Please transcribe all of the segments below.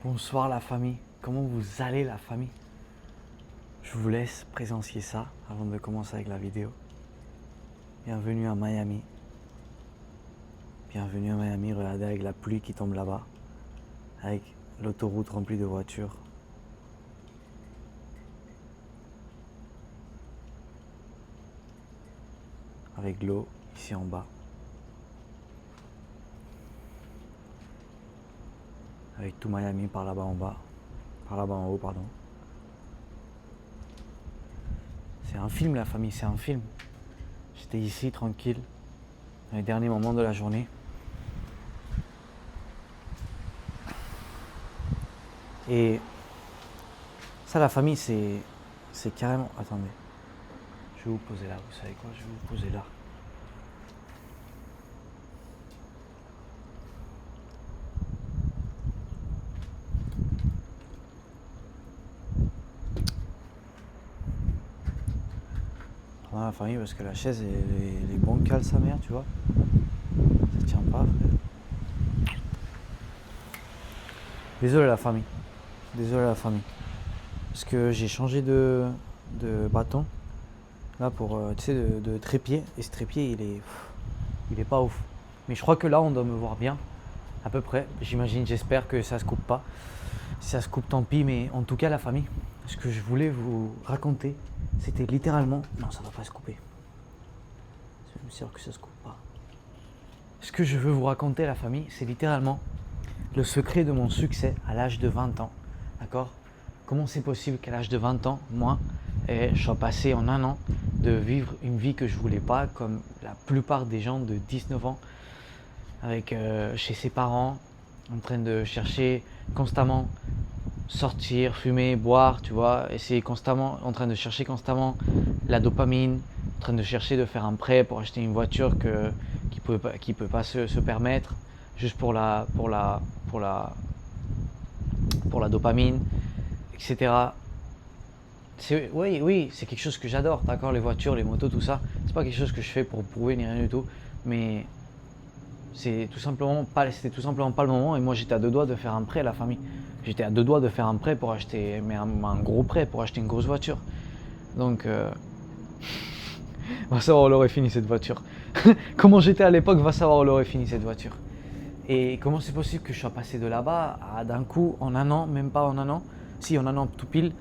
Bonsoir la famille, comment vous allez la famille? Je vous laisse présencier ça avant de commencer avec la vidéo. Bienvenue à Miami. Bienvenue à Miami, regardez avec la pluie qui tombe là-bas, avec l'autoroute remplie de voitures. Avec l'eau ici en bas. Avec tout Miami par là-bas en bas. Par là-bas en haut, pardon. C'est un film la famille, c'est un film. J'étais ici tranquille, dans les derniers moments de la journée. Et ça la famille c'est carrément... Attendez, je vais vous poser là, vous savez quoi, je vais vous poser là. Dans la famille parce que la chaise elle est bancale sa mère, tu vois. Ça tient pas, frère. Désolé la famille. Désolé la famille. Parce que j'ai changé de bâton. Là pour tu sais de trépied. Et ce trépied il est pas ouf. Mais je crois que là on doit me voir bien. À peu près. J'imagine, j'espère que ça se coupe pas. Si ça se coupe tant pis, mais en tout cas la famille. Ce que je voulais vous raconter, c'était littéralement... Non, ça va pas se couper. Je suis sûr que ça se coupe pas. Ce que je veux vous raconter, la famille, c'est littéralement le secret de mon succès à l'âge de 20 ans. D'accord? Comment c'est possible qu'à l'âge de 20 ans, moi, je sois passé en un an de vivre une vie que je voulais pas, comme la plupart des gens de 19 ans, avec chez ses parents, en train de chercher constamment sortir, fumer, boire, tu vois, essayer constamment, en train de chercher constamment la dopamine, en train de chercher de faire un prêt pour acheter une voiture qui peut pas se permettre, juste pour la dopamine, etc. Oui, c'est quelque chose que j'adore, d'accord, les voitures, les motos, tout ça. C'est pas quelque chose que je fais pour prouver ni rien du tout, mais c'était tout simplement pas le moment. Et moi, j'étais à deux doigts de faire un prêt à la famille. J'étais à deux doigts de faire un prêt pour acheter, mais un gros prêt pour acheter une grosse voiture. Donc, va savoir où l'aurait fini cette voiture. Comment j'étais à l'époque, va savoir où l'aurait fini cette voiture. Et comment c'est possible que je sois passé de là-bas à d'un coup, en un an, même pas en un an, si en un an tout pile,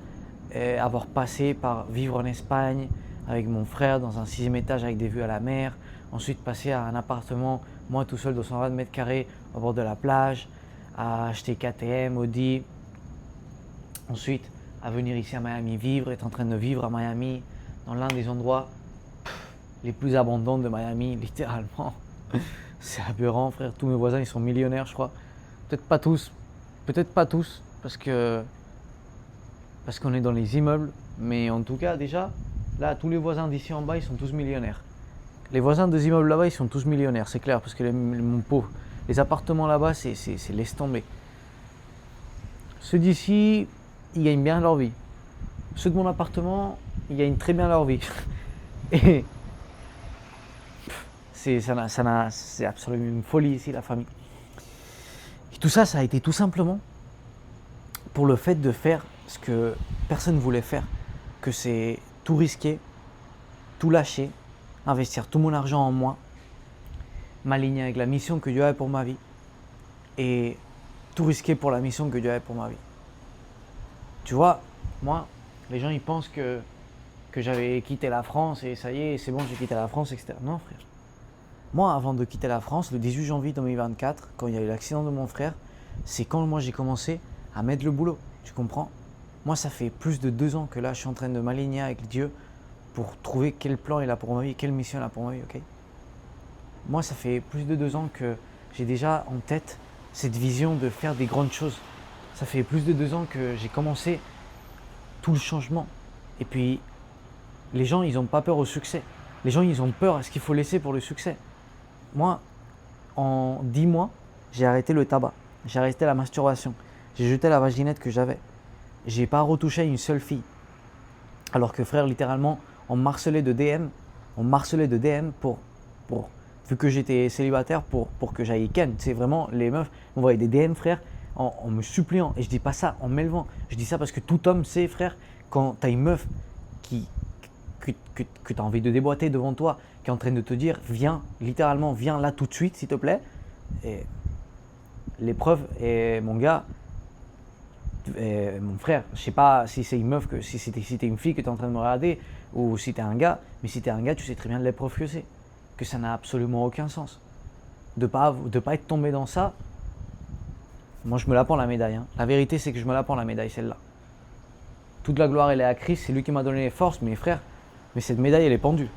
avoir passé par vivre en Espagne avec mon frère dans un 6e étage avec des vues à la mer, ensuite passer à un appartement, moi tout seul de 120 mètres carrés au bord de la plage, à acheter KTM, Audi, ensuite à venir ici à Miami vivre, être en train de vivre à Miami, dans l'un des endroits les plus abondants de Miami, littéralement. C'est aberrant, frère. Tous mes voisins, ils sont millionnaires, je crois. Peut-être pas tous, parce qu'on est dans les immeubles. Mais en tout cas, déjà, là, tous les voisins d'ici en bas, ils sont tous millionnaires. Les voisins des immeubles là-bas, ils sont tous millionnaires, c'est clair, parce que mon pauvre, les appartements là-bas, c'est laisse tomber. Ceux d'ici, ils gagnent bien leur vie. Ceux de mon appartement, ils gagnent très bien leur vie. Et c'est absolument une folie ici, la famille. Et tout ça, ça a été tout simplement pour le fait de faire ce que personne ne voulait faire, que c'est tout risquer, tout lâcher, investir tout mon argent en moi, m'aligner avec la mission que Dieu avait pour ma vie et tout risquer pour la mission que Dieu avait pour ma vie. Tu vois, moi, les gens ils pensent que j'avais quitté la France et ça y est, c'est bon, j'ai quitté la France, etc. Non, frère. Moi, avant de quitter la France, le 18 janvier 2024, quand il y a eu l'accident de mon frère, c'est quand moi j'ai commencé à mettre le boulot. Tu comprends? Moi, ça fait plus de 2 ans que là, je suis en train de m'aligner avec Dieu pour trouver quel plan il a pour ma vie, quelle mission il a pour ma vie, ok? Moi, ça fait plus de 2 ans que j'ai déjà en tête cette vision de faire des grandes choses. Ça fait plus de 2 ans que j'ai commencé tout le changement. Et puis, les gens, ils n'ont pas peur au succès. Les gens, ils ont peur à ce qu'il faut laisser pour le succès. Moi, en 10 mois, j'ai arrêté le tabac, j'ai arrêté la masturbation, j'ai jeté la vaginette que j'avais. J'ai pas retouché à une seule fille. Alors que frère, littéralement, on me harcelait de DM pour vu que j'étais célibataire pour que j'aille ken. C'est vraiment les meufs m'envoyaient des DM, frère, en me suppliant. Et je dis pas ça en m'élevant. Je dis ça parce que tout homme sait, frère, quand tu as une meuf que tu as envie de déboîter devant toi, qui est en train de te dire viens, littéralement, viens là tout de suite, s'il te plaît. Et l'épreuve, et mon gars, mon frère, je sais pas si c'est une meuf, si t'es une fille que tu es en train de me regarder, ou si tu es un gars, mais si tu es un gars, tu sais très bien de l'épreuve que c'est, que ça n'a absolument aucun sens. De pas être tombé dans ça, moi je me la prends la médaille. Hein. La vérité c'est que je me la prends la médaille, celle-là. Toute la gloire elle est à Christ, c'est lui qui m'a donné les forces, mes frères, mais cette médaille elle est pendue.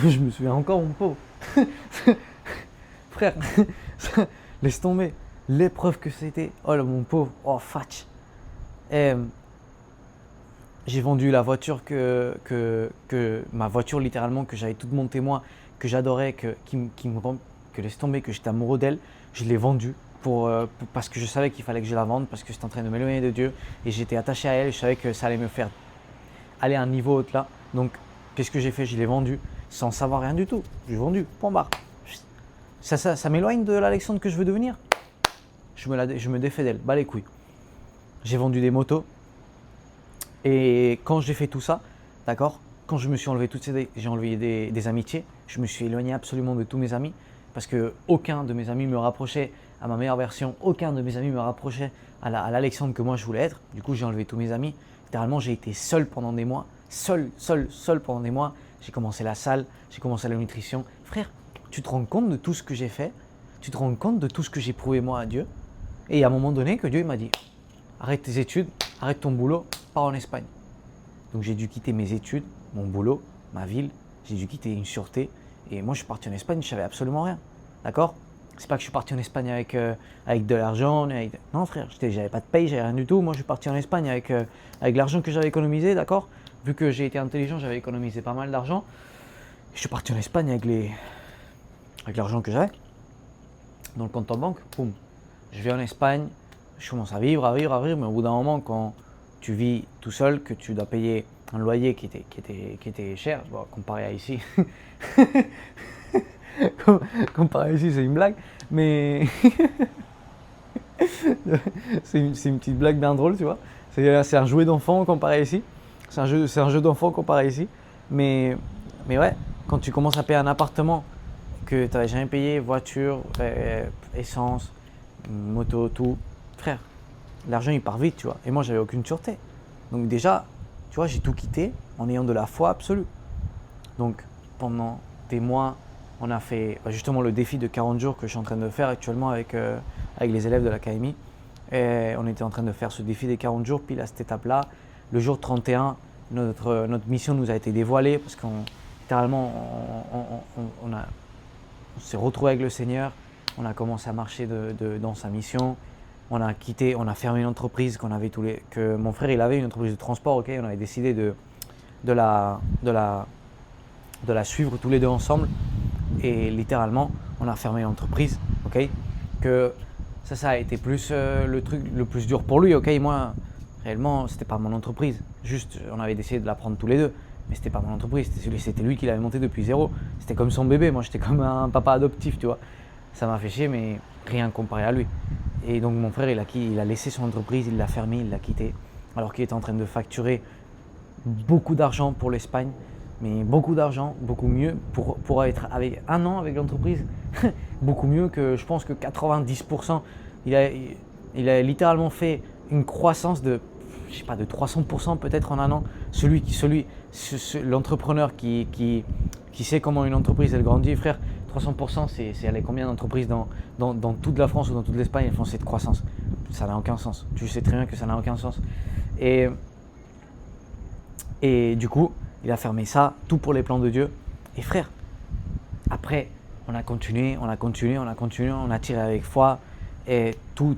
Je me souviens encore, mon pauvre. Frère, laisse tomber. L'épreuve que c'était. Oh là, mon pauvre. Oh, fatch. J'ai vendu la voiture ma voiture littéralement, que j'avais toute montée moi, que j'adorais, que laisse tomber, que j'étais amoureux d'elle. Je l'ai vendue parce que je savais qu'il fallait que je la vende, parce que j'étais en train de m'éloigner de Dieu et j'étais attaché à elle et je savais que ça allait me faire aller à un niveau au-delà. Donc, qu'est-ce que j'ai fait? Je l'ai vendue sans savoir rien du tout. Je l'ai vendue, point barre. Ça m'éloigne de l'Alexandre que je veux devenir. Je me défais d'elle, bas les couilles. J'ai vendu des motos. Et quand j'ai fait tout ça, d'accord, quand je me suis enlevé j'ai enlevé des amitiés, je me suis éloigné absolument de tous mes amis parce que aucun de mes amis me rapprochait à ma meilleure version, aucun de mes amis me rapprochait à l'Alexandre que moi je voulais être. Du coup, j'ai enlevé tous mes amis. Littéralement, j'ai été seul pendant des mois, seul pendant des mois. J'ai commencé la salle, j'ai commencé la nutrition. Frère, tu te rends compte de tout ce que j'ai fait? Tu te rends compte de tout ce que j'ai prouvé moi à Dieu? Et à un moment donné, que Dieu m'a dit, arrête tes études, arrête ton boulot, pars en Espagne. Donc j'ai dû quitter mes études, mon boulot, ma ville, j'ai dû quitter une sûreté. Et moi je suis parti en Espagne, je savais absolument rien. D'accord? C'est pas que je suis parti en Espagne avec de l'argent. Non frère, j'avais pas de paye, j'avais rien du tout. Moi je suis parti en Espagne avec l'argent que j'avais économisé, d'accord? Vu que j'ai été intelligent, j'avais économisé pas mal d'argent. Je suis parti en Espagne avec l'argent que j'avais dans le compte en banque. Boum. Je vais en Espagne, je commence à vivre, mais au bout d'un moment, quand tu vis tout seul, que tu dois payer un loyer qui était cher, bon, comparé à ici, comparé à ici, c'est une blague, mais c'est une petite blague bien drôle, tu vois. C'est un jouet d'enfant comparé à ici, c'est un jeu d'enfant comparé à ici, mais ouais, quand tu commences à payer un appartement que tu n'avais jamais payé, voiture, essence, moto, tout, frère, l'argent il part vite, tu vois. Et moi j'avais aucune sûreté. Donc déjà, tu vois, j'ai tout quitté en ayant de la foi absolue. Donc pendant des mois, on a fait justement le défi de 40 jours que je suis en train de faire actuellement avec les élèves de l'académie. Et on était en train de faire ce défi des 40 jours, pile à cette étape-là. Le jour 31, notre mission nous a été dévoilée parce qu'on littéralement on s'est retrouvé avec le Seigneur. On a commencé à marcher dans sa mission. On a fermé une entreprise que mon frère il avait, une entreprise de transport. Ok, on avait décidé de la suivre tous les deux ensemble. Et littéralement, on a fermé l'entreprise. Ok, que ça a été plus le truc le plus dur pour lui. Ok, moi réellement c'était pas mon entreprise. Juste, on avait décidé de la prendre tous les deux. Mais c'était pas mon entreprise, c'était lui qui l'avait monté depuis zéro. C'était comme son bébé, moi j'étais comme un papa adoptif, tu vois. Ça m'a fait chier, mais rien comparé à lui. Et donc mon frère, il a laissé son entreprise, il l'a fermée, il l'a quittée, alors qu'il était en train de facturer beaucoup d'argent pour l'Espagne, mais beaucoup d'argent, beaucoup mieux pour être avec un an avec l'entreprise, beaucoup mieux que je pense que 90%. Il a littéralement fait une croissance de 300% peut-être en un an. L'entrepreneur qui sait comment une entreprise elle grandit, frère, 300%, c'est aller combien d'entreprises dans toute la France ou dans toute l'Espagne elles font cette croissance? Ça n'a aucun sens. Tu sais très bien que ça n'a aucun sens. Et du coup, il a fermé ça, tout pour les plans de Dieu. Et frère, après, on a continué, on a tiré avec foi. Et tout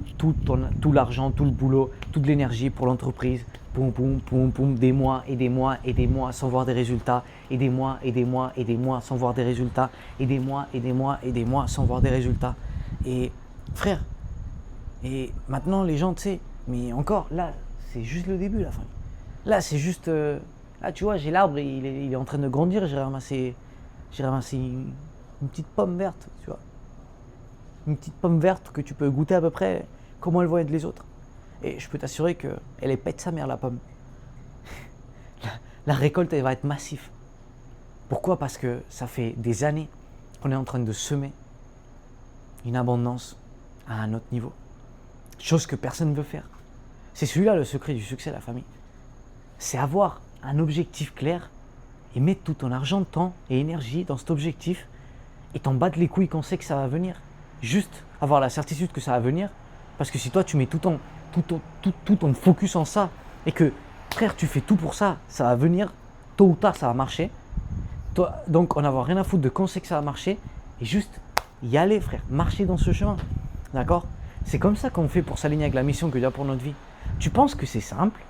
l'argent, tout le boulot, toute l'énergie pour l'entreprise, des mois et des mois et des mois sans voir des résultats, et des mois et des mois et des mois sans voir des résultats, et des mois et des mois et des mois sans voir des résultats. Et frère, et maintenant les gens, tu sais, mais encore là, c'est juste le début, la fin. Là, c'est juste, là tu vois, j'ai l'arbre, il est en train de grandir, j'ai ramassé une petite pomme verte, tu vois. une petite pomme verte que tu peux goûter à peu près comment elles vont être les autres. Et je peux t'assurer qu'elle est pète sa mère la pomme. La récolte, elle va être massive. Pourquoi? Parce que ça fait des années qu'on est en train de semer une abondance à un autre niveau. Chose que personne ne veut faire. C'est celui-là le secret du succès, la famille. C'est avoir un objectif clair et mettre tout ton argent, temps et énergie dans cet objectif et t'en battre les couilles qu'on sait que ça va venir. Juste avoir la certitude que ça va venir. Parce que si toi tu mets tout ton focus en ça et que frère tu fais tout pour ça, ça va venir, tôt ou tard ça va marcher. Donc on n'a rien à foutre de quand c'est que ça va marcher et juste y aller frère, marcher dans ce chemin. D'accord? C'est comme ça qu'on fait pour s'aligner avec la mission que Dieu a pour notre vie. Tu penses que c'est simple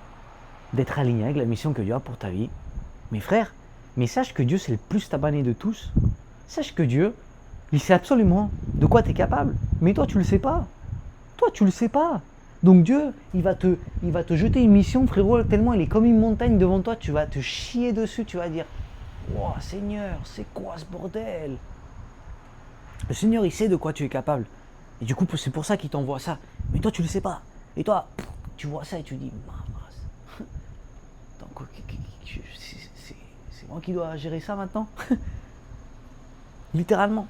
d'être aligné avec la mission que Dieu a pour ta vie? Mais frère, mais sache que Dieu c'est le plus tabané de tous. Sache que Dieu, il sait absolument de quoi tu es capable. Mais toi tu le sais pas. Toi tu le sais pas. Donc Dieu, il va te jeter une mission frérot, tellement il est comme une montagne devant toi, tu vas te chier dessus, tu vas dire « Wow Seigneur, c'est quoi ce bordel ?» Le Seigneur il sait de quoi tu es capable. Et du coup c'est pour ça qu'il t'envoie ça. Mais toi tu le sais pas. Et toi, tu vois ça et tu dis « Mamas, c'est moi qui dois gérer ça maintenant ?» Littéralement.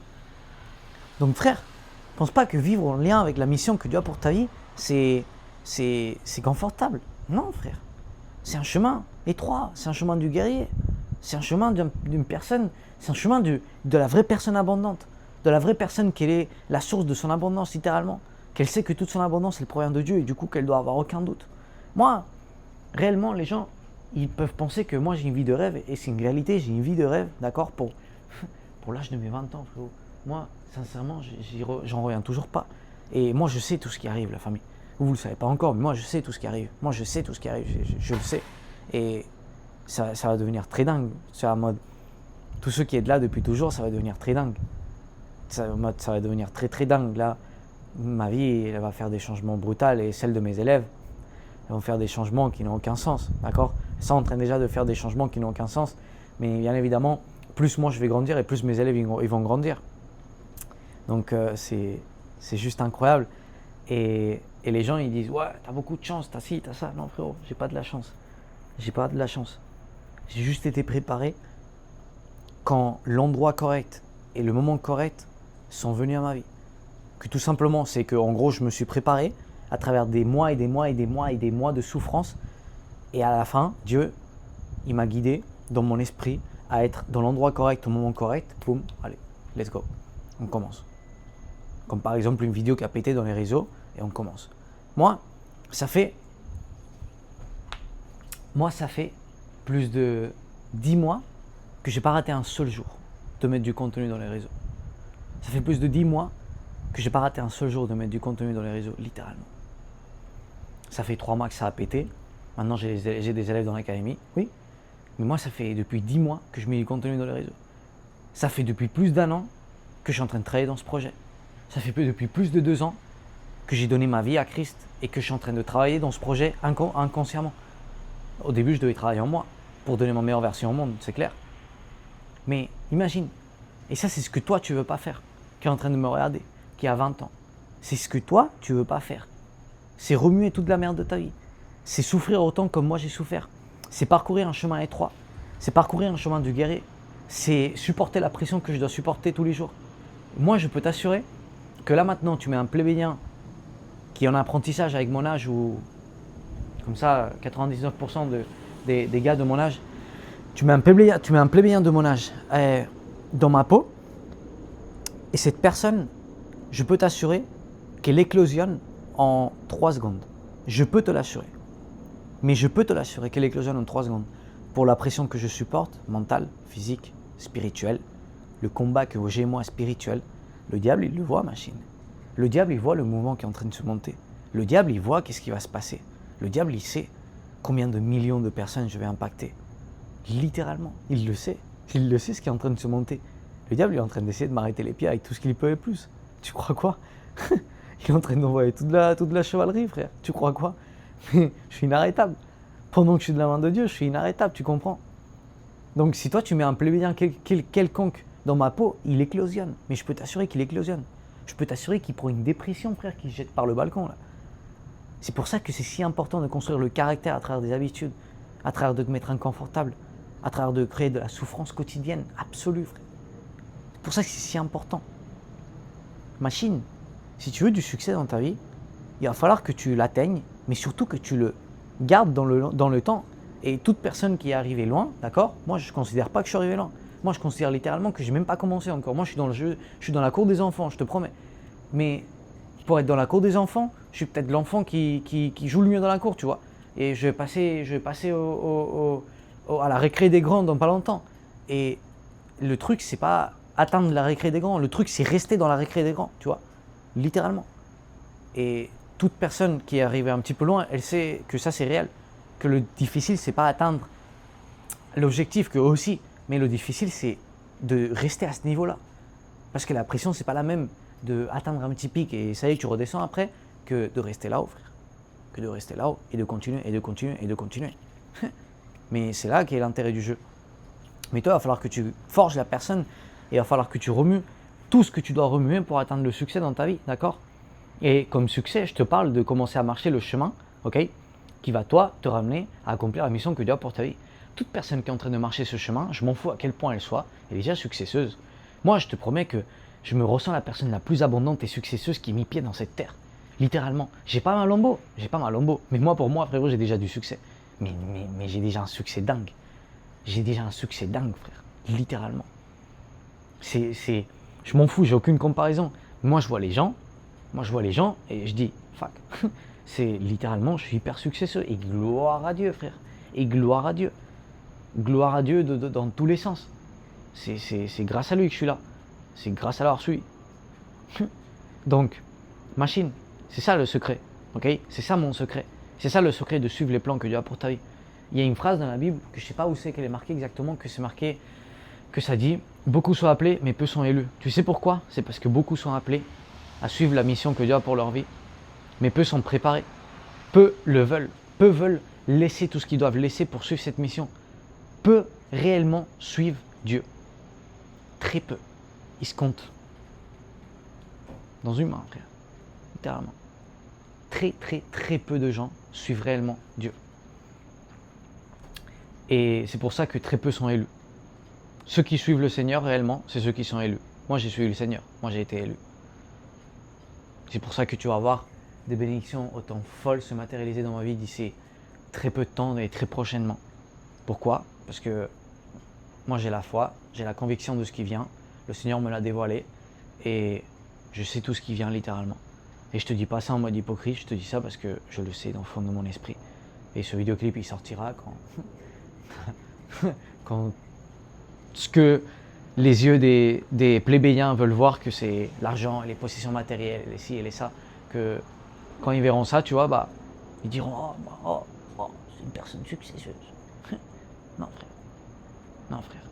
Donc frère, pense pas que vivre en lien avec la mission que Dieu a pour ta vie, c'est confortable. Non frère, c'est un chemin étroit, c'est un chemin du guerrier, c'est un chemin d'une personne, c'est un chemin de la vraie personne abondante, de la vraie personne qui est la source de son abondance littéralement, qu'elle sait que toute son abondance elle provient de Dieu et du coup qu'elle doit avoir aucun doute. Moi, réellement les gens, ils peuvent penser que moi j'ai une vie de rêve et c'est une réalité, j'ai une vie de rêve, d'accord, pour l'âge de mes 20 ans frérot. Moi, sincèrement, j'en reviens toujours pas. Et moi, je sais tout ce qui arrive, la famille. Vous ne le savez pas encore, mais moi, je sais tout ce qui arrive. Moi, je sais tout ce qui arrive, je le sais. Et ça va devenir très dingue. C'est en mode, tous ceux qui sont là depuis toujours, ça va devenir très dingue. Ça va devenir très, très dingue. Là, ma vie, elle va faire des changements brutaux et celle de mes élèves, elles vont faire des changements qui n'ont aucun sens, d'accord? Ça en train déjà de faire des changements qui n'ont aucun sens. Mais bien évidemment, plus moi, je vais grandir et plus mes élèves, ils vont grandir. Donc c'est juste incroyable. Et les gens ils disent ouais t'as beaucoup de chance, t'as ci, t'as ça. Non frérot, j'ai pas de la chance. J'ai pas de la chance. J'ai juste été préparé quand l'endroit correct et le moment correct sont venus à ma vie. Que tout simplement c'est que en gros je me suis préparé à travers des mois et des mois et des mois et des mois de souffrance. Et à la fin, Dieu, il m'a guidé dans mon esprit à être dans l'endroit correct au moment correct. Boum, allez, let's go. On commence. Comme par exemple une vidéo qui a pété dans les réseaux et on commence. Moi, ça fait plus de 10 mois que j'ai pas raté un seul jour de mettre du contenu dans les réseaux. Ça fait plus de 10 mois que j'ai pas raté un seul jour de mettre du contenu dans les réseaux, littéralement. Ça fait 3 mois que ça a pété. Maintenant, j'ai des élèves dans l'académie, oui. Mais moi, ça fait depuis 10 mois que je mets du contenu dans les réseaux. Ça fait depuis plus d'1 an que je suis en train de travailler dans ce projet. Ça fait depuis plus de 2 ans que j'ai donné ma vie à Christ et que je suis en train de travailler dans ce projet inconsciemment. Au début, je devais travailler en moi pour donner ma meilleure version au monde, c'est clair. Mais imagine, et ça c'est ce que toi tu veux pas faire, qui est en train de me regarder, qui a 20 ans. C'est ce que toi tu veux pas faire. C'est remuer toute la merde de ta vie. C'est souffrir autant comme moi j'ai souffert. C'est parcourir un chemin étroit. C'est parcourir un chemin du guerrier. C'est supporter la pression que je dois supporter tous les jours. Moi, je peux t'assurer que là maintenant, tu mets un plébéien qui est en apprentissage avec mon âge ou comme ça, 99% des gars de mon âge, tu mets un plébéien de mon âge dans ma peau et cette personne, je peux t'assurer qu'elle éclosionne en 3 secondes. Je peux te l'assurer. Mais je peux te l'assurer qu'elle éclosionne en 3 secondes pour la pression que je supporte, mentale, physique, spirituelle, le combat que j'ai moi spirituel. Le diable, il le voit, machine. Le diable, il voit le mouvement qui est en train de se monter. Le diable, il voit qu'est-ce qui va se passer. Le diable, il sait combien de millions de personnes je vais impacter. Littéralement, il le sait. Il le sait ce qui est en train de se monter. Le diable, il est en train d'essayer de m'arrêter les pieds avec tout ce qu'il peut et plus. Tu crois quoi? Il est en train d'envoyer toute la chevalerie, frère. Tu crois quoi? Mais je suis inarrêtable. Pendant que je suis de la main de Dieu, je suis inarrêtable, tu comprends? Donc si toi, tu mets un plébéien quelconque dans ma peau, il éclosionne. Mais je peux t'assurer qu'il éclosionne. je peux t'assurer qu'il prend une dépression, frère, qu'il se jette par le balcon, là. C'est pour ça que c'est si important de construire le caractère à travers des habitudes, à travers de te mettre inconfortable, à travers de créer de la souffrance quotidienne absolue, frère. C'est pour ça que c'est si important. Machine, si tu veux du succès dans ta vie, il va falloir que tu l'atteignes, mais surtout que tu le gardes dans le temps. Et toute personne qui est arrivée loin, d'accord, moi je ne considère pas que je suis arrivé loin. Moi je considère littéralement que je n'ai même pas commencé encore. Moi je suis dans le jeu, je suis dans la cour des enfants, je te promets. Mais pour être dans la cour des enfants, je suis peut-être l'enfant qui joue le mieux dans la cour, tu vois. Et je vais passer à la récré des grands dans pas longtemps. Et le truc, c'est pas atteindre la récré des grands, le truc c'est rester dans la récré des grands, tu vois, littéralement. Et toute personne qui est arrivée un petit peu loin, elle sait que ça c'est réel, que le difficile c'est pas atteindre l'objectif, que aussi, mais le difficile c'est de rester à ce niveau-là. Parce que la pression c'est pas la même d'atteindre un petit pic et ça y est tu redescends après, que de rester là-haut, frère. Que de rester là-haut et de continuer et de continuer et de continuer. Mais c'est là qu'est l'intérêt du jeu. Mais toi, il va falloir que tu forges la personne et il va falloir que tu remues tout ce que tu dois remuer pour atteindre le succès dans ta vie, d'accord? Et comme succès, je te parle de commencer à marcher le chemin, ok, qui va toi te ramener à accomplir la mission que Dieu a pour ta vie. Toute personne qui est en train de marcher ce chemin, je m'en fous à quel point elle soit, elle est déjà successeuse. Moi, je te promets que je me ressens la personne la plus abondante et successeuse qui est mis pied dans cette terre. Littéralement. J'ai pas ma Lambo, mais moi, pour moi, frérot, j'ai déjà du succès. Mais j'ai déjà un succès dingue. J'ai déjà un succès dingue, frère. Littéralement. Je m'en fous, j'ai aucune comparaison. Moi, je vois les gens et je dis, fuck. C'est littéralement, je suis hyper successeux. Et gloire à Dieu, frère. Et gloire à Dieu. Gloire à Dieu dans tous les sens. C'est grâce à lui que je suis là. C'est grâce à leur suivi. Donc, machine, c'est ça le secret. Ok? C'est ça mon secret. C'est ça le secret de suivre les plans que Dieu a pour ta vie. Il y a une phrase dans la Bible que je ne sais pas où c'est qu'elle est marquée exactement, que c'est marqué, que ça dit « Beaucoup sont appelés, mais peu sont élus ». Tu sais pourquoi? C'est parce que beaucoup sont appelés à suivre la mission que Dieu a pour leur vie, mais peu sont préparés. Peu le veulent. Peu veulent laisser tout ce qu'ils doivent laisser pour suivre cette mission. Peu réellement suivent Dieu. Très peu. Ils se comptent dans une main, frère. Littéralement. Très peu de gens suivent réellement Dieu. Et c'est pour ça que très peu sont élus. Ceux qui suivent le Seigneur réellement, c'est ceux qui sont élus. Moi, j'ai suivi le Seigneur. Moi, j'ai été élu. C'est pour ça que tu vas voir des bénédictions autant folles se matérialiser dans ma vie d'ici très peu de temps et très prochainement. Pourquoi? Parce que moi, j'ai la foi, j'ai la conviction de ce qui vient. Le Seigneur me l'a dévoilé et je sais tout ce qui vient littéralement. Et je te dis pas ça en mode hypocrite, je te dis ça parce que je le sais dans le fond de mon esprit. Et ce vidéoclip, il sortira quand ce que les yeux des plébéiens veulent voir, que c'est l'argent, les possessions matérielles, les ci et les ça, que quand ils verront ça, tu vois, bah, ils diront oh, c'est une personne successeuse. Non frère, non frère.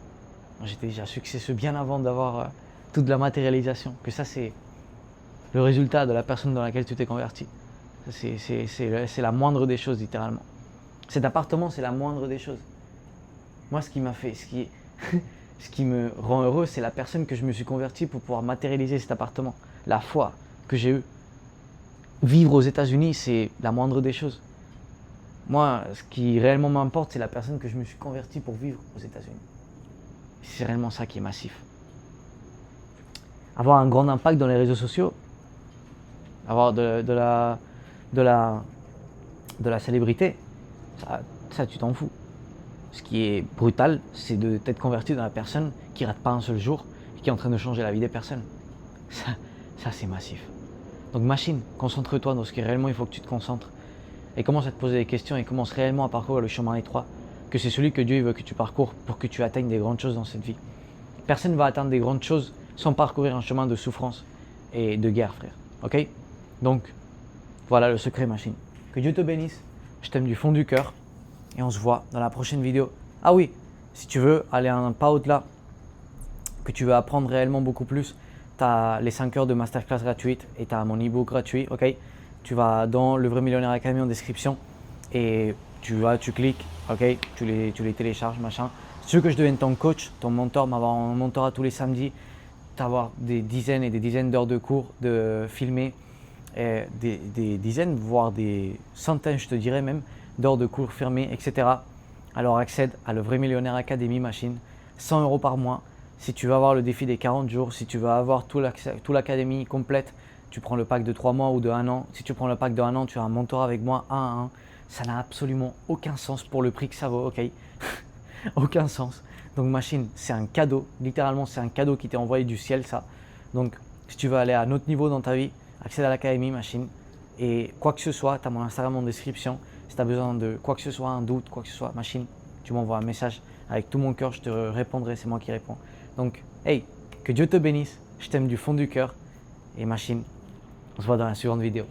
Moi j'étais déjà successeux bien avant d'avoir toute la matérialisation. Que ça c'est le résultat de la personne dans laquelle tu t'es converti. C'est la moindre des choses littéralement. Cet appartement, c'est la moindre des choses. Moi, ce qui m'a fait, ce qui me rend heureux, c'est la personne que je me suis converti pour pouvoir matérialiser cet appartement. La foi que j'ai eue. Vivre aux États-Unis, c'est la moindre des choses. Moi, ce qui réellement m'importe, c'est la personne que je me suis converti pour vivre aux États-Unis. C'est réellement ça qui est massif. Avoir un grand impact dans les réseaux sociaux, avoir de la célébrité, ça tu t'en fous. Ce qui est brutal, c'est de t'être converti dans la personne qui rate pas un seul jour et qui est en train de changer la vie des personnes. Ça c'est massif. Donc machine, concentre-toi dans ce qui réellement il faut que tu te concentres. Et commence à te poser des questions et commence réellement à parcourir le chemin étroit. Que c'est celui que Dieu veut que tu parcours pour que tu atteignes des grandes choses dans cette vie. Personne ne va atteindre des grandes choses sans parcourir un chemin de souffrance et de guerre, frère. Ok? Donc, voilà le secret, machine. Que Dieu te bénisse. Je t'aime du fond du cœur. Et on se voit dans la prochaine vidéo. Ah oui, si tu veux aller un pas au-delà, que tu veux apprendre réellement beaucoup plus, tu as les 5 heures de masterclass gratuite et tu as mon e-book gratuit. Ok? Tu vas dans le Vrai Millionnaire Academy en description et tu cliques, ok? Tu les télécharges, machin. Si tu veux que je devienne ton coach, ton mentor, m'avoir un mentorat tous les samedis, avoir des dizaines et des dizaines d'heures de cours, de filmer, et des dizaines, voire des centaines, je te dirais même, d'heures de cours fermés, etc. Alors accède à le Vrai Millionnaire Academy Machine, 100 € par mois. Si tu veux avoir le défi des 40 jours, si tu veux avoir tout l'académie complète, tu prends le pack de 3 mois ou de 1 an. Si tu prends le pack de 1 an, tu as un mentor avec moi 1 à 1. Ça n'a absolument aucun sens pour le prix que ça vaut, ok? Aucun sens. Donc Machine, c'est un cadeau. Littéralement, c'est un cadeau qui t'est envoyé du ciel, ça. Donc, si tu veux aller à un autre niveau dans ta vie, accède à l'Académie Machine. Et quoi que ce soit, tu as mon Instagram en description. Si tu as besoin de quoi que ce soit, un doute, quoi que ce soit, Machine, tu m'envoies un message. Avec tout mon cœur, je te répondrai, c'est moi qui réponds. Donc, hey, que Dieu te bénisse. Je t'aime du fond du cœur. Et Machine, on se voit dans la suivante vidéo.